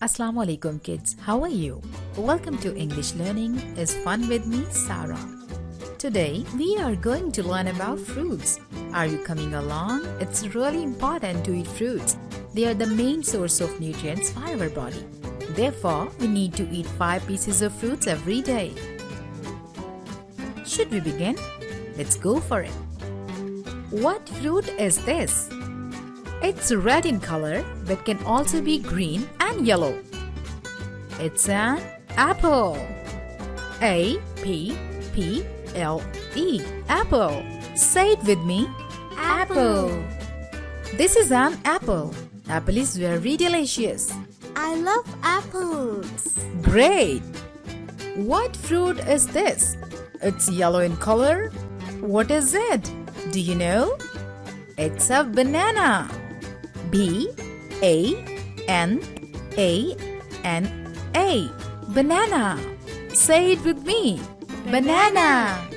Assalamu alaikum kids, how are you? Welcome to English Learning is Fun with me, Sarah. Today we are going to learn about fruits. Are you coming along? It's really important to eat fruits. They are the main source of nutrients for our body. Therefore, we need to eat 5 pieces of fruits every day. Should we begin? Let's go for it. What fruit is this? It's red in color but can also be green and yellow. It's an apple. A-P-P-L-E. Apple. Say it with me. Apple. This is an apple. Apple is very delicious. I love apples. Great. What fruit is this? It's yellow in color. What is it? Do you know? It's a banana. B-A-N-A-N-A. Banana. Say it with me. Banana.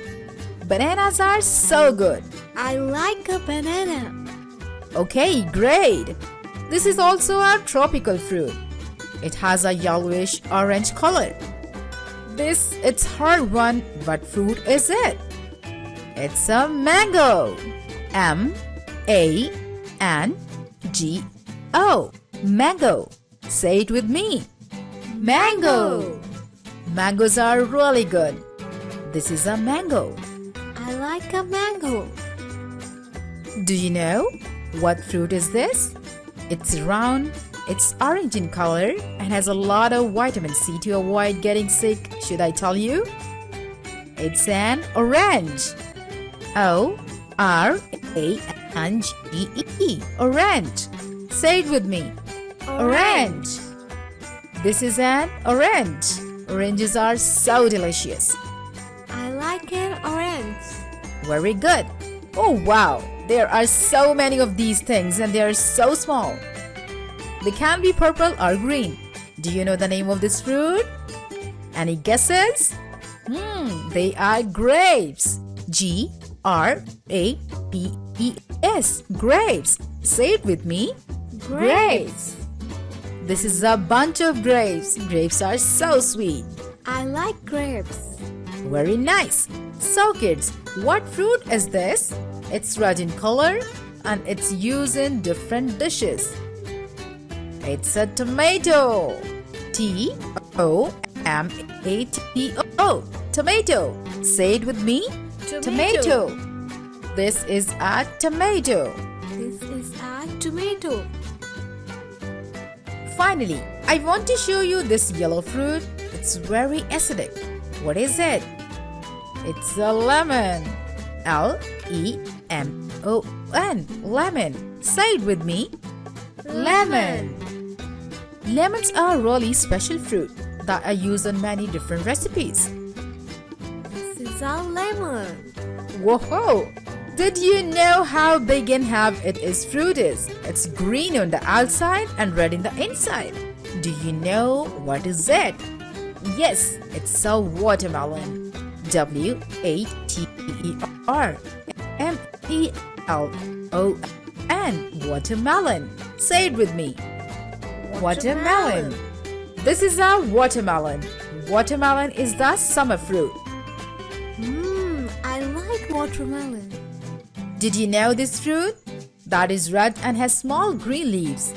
Bananas are so good. I like a banana. Okay, great. This is also a tropical fruit. It has a yellowish orange color. It's hard one. What fruit is it? It's a mango. M-A-N-G-O. Mango. Say it with me. Mango. Mangoes are really good. This is a mango. I like a mango. Do you know what fruit is this? It's round, it's orange in color, and has a lot of vitamin C to avoid getting sick. Should I tell you? It's an orange. O-R-A-N-G-E. Orange. Say it with me. Orange. This is an orange. Oranges are so delicious. I like an orange. Very good. Oh wow, there are so many of these things and they are so small. They can be purple or green. Do you know the name of this fruit? Any guesses? They are grapes. G-R-A-P-E-S. Grapes. Say it with me. Grapes. This is a bunch of grapes. Grapes are so sweet. I like grapes. Very nice. So kids, what fruit is this? It's red in color and it's used in different dishes. It's a tomato. T-O-M-A-T-O. Tomato. Say it with me. Tomato. This is a tomato. This is a tomato. Finally, I want to show you this yellow fruit. It's very acidic. What is it? It's a lemon. L-E-M-O-N. Lemon. Say it with me. Lemon. Lemons are really special fruit that are used in many different recipes. This is a lemon. Whoa! Did you know how big and how its fruit is? It's green on the outside and red in the inside. Do you know what is it? Yes, it's a watermelon. W-A-T-E-R-M-E-L-O-N. Watermelon. Say it with me. Watermelon. This is a watermelon. Watermelon is the summer fruit. I like watermelon. Did you know this fruit? That is red and has small green leaves.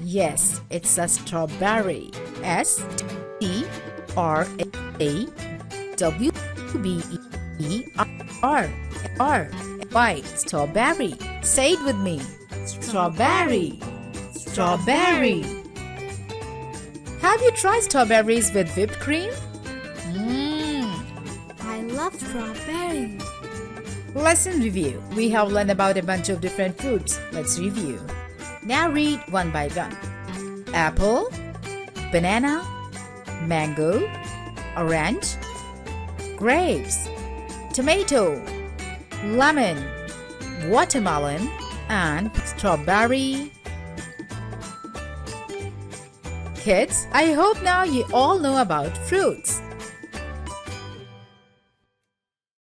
Yes, it's a strawberry. S-T-R-A-W-B-E-R-R-Y. Strawberry. Say it with me. Strawberry. Strawberry. Have you tried strawberries with whipped cream? I love strawberries. Lesson review. We have learned about a bunch of different fruits. Let's review. Now read one by one. Apple, banana, mango, orange, grapes, tomato, lemon, watermelon, and strawberry. Kids, I hope now you all know about fruits.